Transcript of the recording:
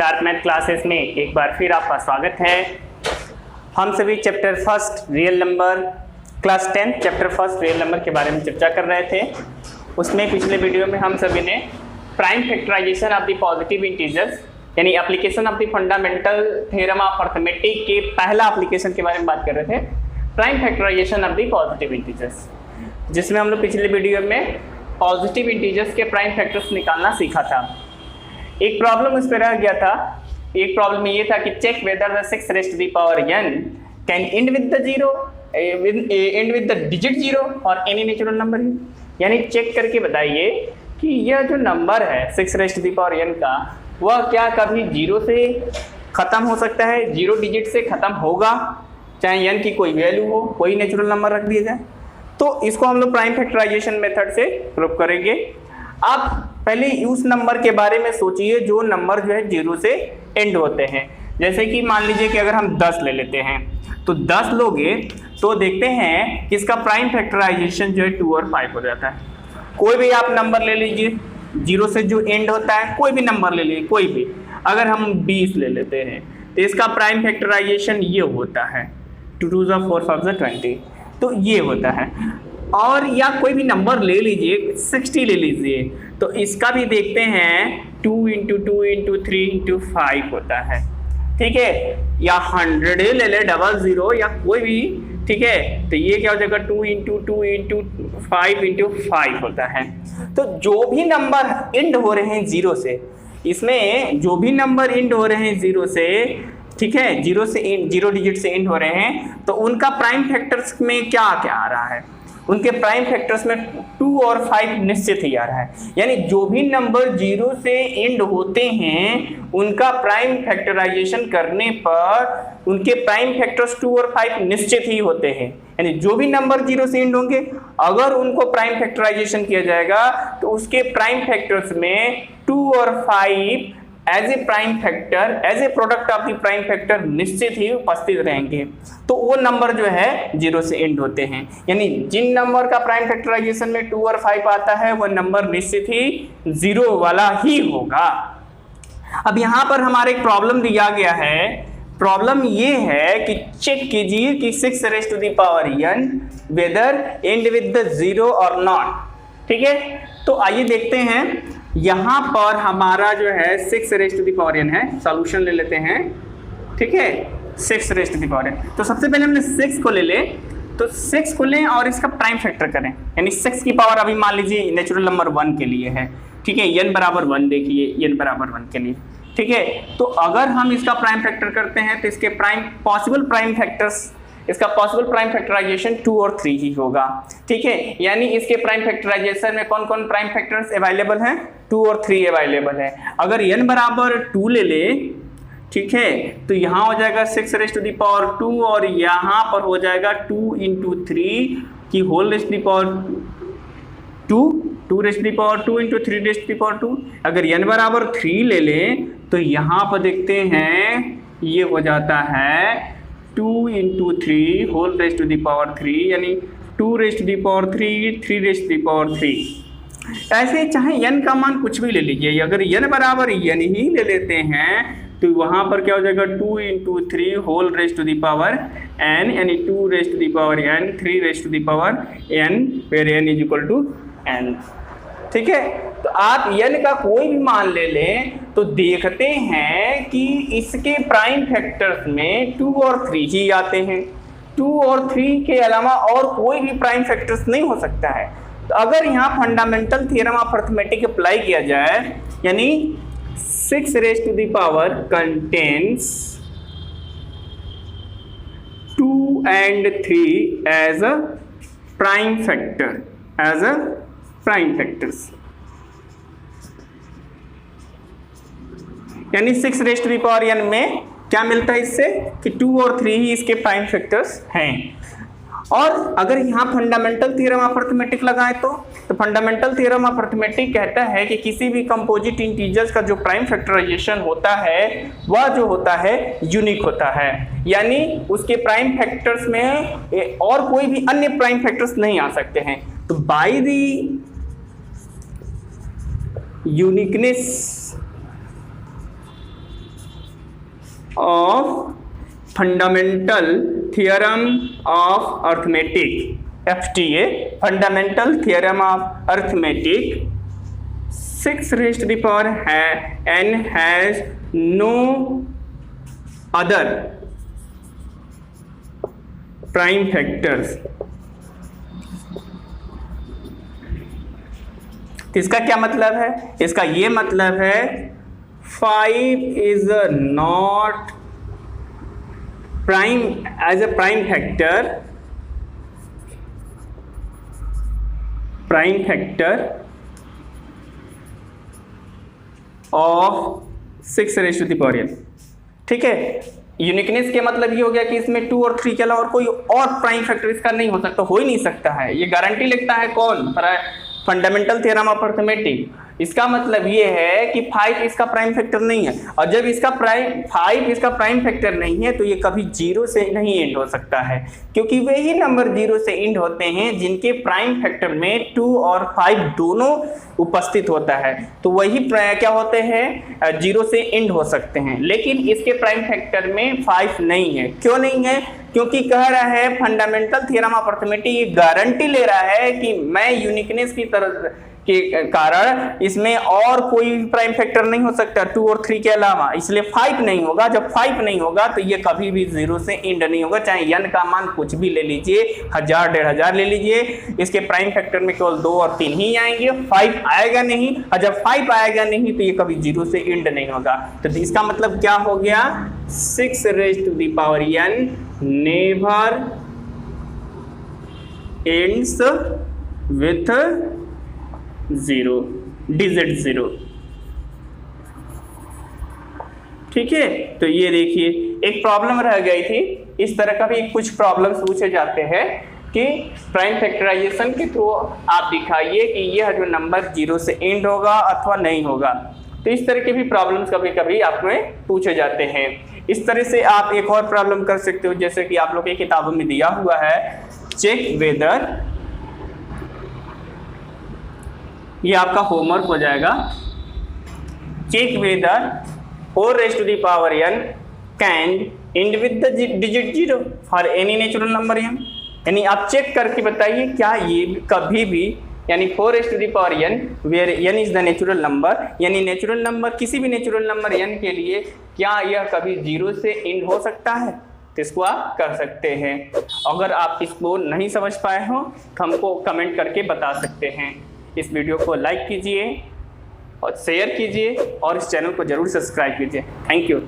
Sharp math classes में एक बार फिर आपका स्वागत है। हम सभी chapter first real number class 10 chapter first real number के बारे में चर्चा कर रहे थे। उसमें पिछले वीडियो में हम सभी ने prime factorisation of the positive integers यानी application of the fundamental theorem of arithmetic के पहला एप्लीकेशन के बारे में बात कर रहे थे, prime factorisation of the positive integers, जिसमें हम लोग पिछले वीडियो में पॉजिटिव इंटीजर्स के प्राइम फैक्टर्स निकालना सीखा था। एक प्रॉब्लम उस पर रह गया था। एक प्रॉब्लम ये था कि check whether the 6 raise to the power n can end with the zero end with the digit zero और एनी नेचुरल नंबर है। यानी चेक करके बताइए कि यह जो नंबर है 6 raise to the power n का, वह क्या कभी जीरो से ख़त्म हो सकता है, जीरो डिजिट से ख़त्म होगा, चाहे n की कोई वैल्यू हो, कोई नेचुरल नंबर रख दिया जाए। तो इसको हम लोग प्राइम फैक्टराइजेशन मेथड से प्रूव करेंगे। आप पहले उस नंबर के बारे में सोचिए जो नंबर जो है जीरो से एंड होते हैं। जैसे कि मान लीजिए कि अगर हम 10 ले लेते हैं, तो 10 लोगे तो देखते हैं कि इसका प्राइम फैक्टराइजेशन जो है 2 और 5 हो जाता है। कोई भी आप नंबर ले लीजिए जीरो से जो एंड होता है, कोई भी नंबर ले लीजिए, कोई भी। अगर हम 20 ले लेते हैं तो इसका प्राइम फैक्टराइजेशन ये होता है 2 2 4 5 20, तो ये होता है। और या कोई भी नंबर ले लीजिए, 60 ले लीजिए, तो इसका भी देखते हैं 2 × 2 × 3 × 5 होता है, ठीक है। या 100 ले ले, 00 या कोई भी, ठीक है। तो ये क्या हो जाएगा 2 × 2 × 5 × 5 होता है। तो जो भी नंबर एंड हो रहे हैं जीरो से, इसमें जो भी नंबर एंड हो रहे हैं जीरो से, ठीक है, जीरो डिजिट से एंड हो रहे हैं, तो उनका प्राइम फैक्टर्स में क्या क्या आ रहा है, उनके प्राइम फैक्टर्स में 2 और 5 निश्चित ही आ रहा है। यानी जो भी नंबर जीरो से एंड होते हैं उनका प्राइम फैक्टराइजेशन करने पर उनके प्राइम फैक्टर्स 2 और 5 निश्चित ही होते हैं। यानी जो भी नंबर जीरो से एंड होंगे, अगर उनको प्राइम फैक्टराइजेशन किया जाएगा तो उसके प्राइम फैक्टर्स में 2 और 5 as a prime factor, as a product of the prime factor निश्चित ही उपस्थित रहेंगे। तो वो नंबर जो है जीरो से एंड होते हैं। यानी जिन नंबर का प्राइम फैक्टराइजेशन में 2 और 5 आता है वह नंबर निश्चित ही जीरो वाला ही होगा। अब यहाँ पर हमारे एक प्रॉब्लम दिया गया है। प्रॉब्लम ये है कि चेक कीजिए कि 6 raise to the power n whether end with the zero और नॉट, ठीक है। तो आइए देखते हैं। यहाँ पर हमारा जो है 6 raise to the power n है, सॉल्यूशन ले लेते हैं, ठीक है। 6 raise to the power n, तो सबसे पहले हमने 6 को ले ले, तो 6 को लें और इसका प्राइम फैक्टर करें। यानी 6 की पावर अभी मान लीजिए नेचुरल नंबर 1 के लिए है, ठीक है। n बराबर 1 देखिए, n बराबर 1 के लिए, ठीक है। तो अगर हम इसका प्राइम फैक्टर करते हैं तो इसके पॉसिबल प्राइम फैक्टर्स, इसका पॉसिबल प्राइम फैक्टराइजेशन 2 और 3 ही होगा, ठीक है। यानी इसके प्राइम फैक्टराइजेशन में कौन कौन प्राइम फैक्टर्स अवेलेबल हैं, 2 और 3 अवेलेबल है। अगर n बराबर 2 ले ले, ठीक है, तो यहाँ हो जाएगा 6 रेज़ टू द पावर 2 और यहाँ पर हो जाएगा 2 × 3 की whole raise to the power 2 raise to the power 2 × 3 raise to the power 2। अगर n बराबर 3 ले लें तो यहाँ पर देखते हैं ये हो जाता है 2 × 3 whole raise to the power 3, यानी 2 raise to the power 3, 3 raise to the power 3। ऐसे चाहे n का मान कुछ भी ले लीजिए। अगर n बराबर n ही ले लेते हैं तो वहाँ पर क्या हो जाएगा 2 × 3 whole raise to the power n, यानी 2 raise to the power n, 3 raise to the power n, where n is equal to n, ठीक है। तो आप n का कोई भी मान ले लें तो देखते हैं कि इसके प्राइम फैक्टर्स में 2 और 3 ही आते हैं। 2 और 3 के अलावा और कोई भी प्राइम फैक्टर्स नहीं हो सकता है। तो अगर यहाँ fundamental theorem of arithmetic apply किया जाए, यानी 6 raise to the power contains 2 and 3 as a prime factor, as a prime factors, यानी 6 raise to the power n में क्या मिलता है इससे कि 2 और 3 ही इसके प्राइम फैक्टर्स हैं। और अगर यहाँ फंडामेंटल थ्योरम ऑफ अरिथमेटिक लगाएं तो फंडामेंटल थ्योरम ऑफ अरिथमेटिक कहता है कि किसी भी कंपोजिट इंटीजर्स का जो प्राइम फैक्टराइजेशन होता है वह जो होता है यूनिक होता है। यानी उसके प्राइम फैक्टर्स में और कोई भी अन्य प्राइम फैक्टर्स नहीं आ सकते हैं। तो by the uniqueness of fundamental theorem of arithmetic, FTA, fundamental theorem of arithmetic, 6 raised to the power n has no other prime factors। इसका क्या मतलब है? इसका ये मतलब है 5 is not prime as a prime factor of 6 raised to the power n। ठीक है, यूनिकनेस के मतलब ये हो गया कि इसमें 2 और 3 के अलावा और कोई और प्राइम फैक्टर इसका नहीं हो सकता, हो ही नहीं सकता है। ये गारंटी लिखता है कौन? Fundamental theorem of arithmetic. इसका मतलब ये है कि 5 इसका प्राइम फैक्टर नहीं है, और जब इसका 5 इसका प्राइम फैक्टर नहीं है तो ये कभी 0 से नहीं एंड हो सकता है, क्योंकि वही नंबर 0 से एंड होते हैं जिनके प्राइम फैक्टर में 2 और 5 दोनों उपस्थित होता है, तो वही क्या होते हैं 0 से एंड हो सकते हैं। लेकिन इसके प्राइम फैक्टर में 5 नहीं है। क्यों नहीं है? क्योंकि कह रहा है फंडामेंटल थ्योरम ऑफ अरिथमेटिक ये गारंटी ले रहा है कि मैं यूनिकनेस की तरह के कारण इसमें और कोई प्राइम फैक्टर नहीं हो सकता 2 और 3 के अलावा, इसलिए 5 नहीं होगा। जब 5 नहीं होगा तो ये कभी भी 0 से एंड नहीं होगा, चाहे n का मान कुछ भी ले लीजिए, 1000 1500 ले लीजिए, इसके प्राइम फैक्टर में केवल 2 और 3 ही आएंगे, 5 आएगा नहीं। और जब 5 आएगा नहीं तो ये कभी 0 से एंड नहीं होगा। तो इसका मतलब क्या हो गया? 6 raised to the power n never ends with 0, digit 0। ठीक है, तो ये देखिए एक प्रॉब्लम रह गई थी। इस तरह का भी कुछ प्रॉब्लम्स पूछे जाते हैं कि प्राइम फैक्टराइजेशन के थ्रू आप दिखाइए कि यह जो नंबर 0 से एंड होगा अथवा नहीं होगा। तो इस तरह के भी प्रॉब्लम्स कभी कभी आपमें पूछे जाते हैं। इस तरह से आप एक और प्रॉब्लम कर सकते हो, जैसे कि आप लोग की किताबों में दिया हुआ है, चेक वेदर, ये आपका होमवर्क हो जाएगा। Check whether 4 raised to the power n can end with the digit 0 for any natural number n। यानी आप चेक करके बताइए क्या ये कभी भी, यानी 4 raised to the power n where n is the natural number, यानी नेचुरल नंबर किसी भी नेचुरल नंबर n के लिए क्या यह कभी 0 से एंड हो सकता है? तो इसको आप कर सकते हैं। अगर आप इसको नहीं समझ पाए हो तो हमको कमेंट करके बता सकते हैं। इस वीडियो को लाइक कीजिए और शेयर कीजिए और इस चैनल को जरूर सब्सक्राइब कीजिए। Thank you.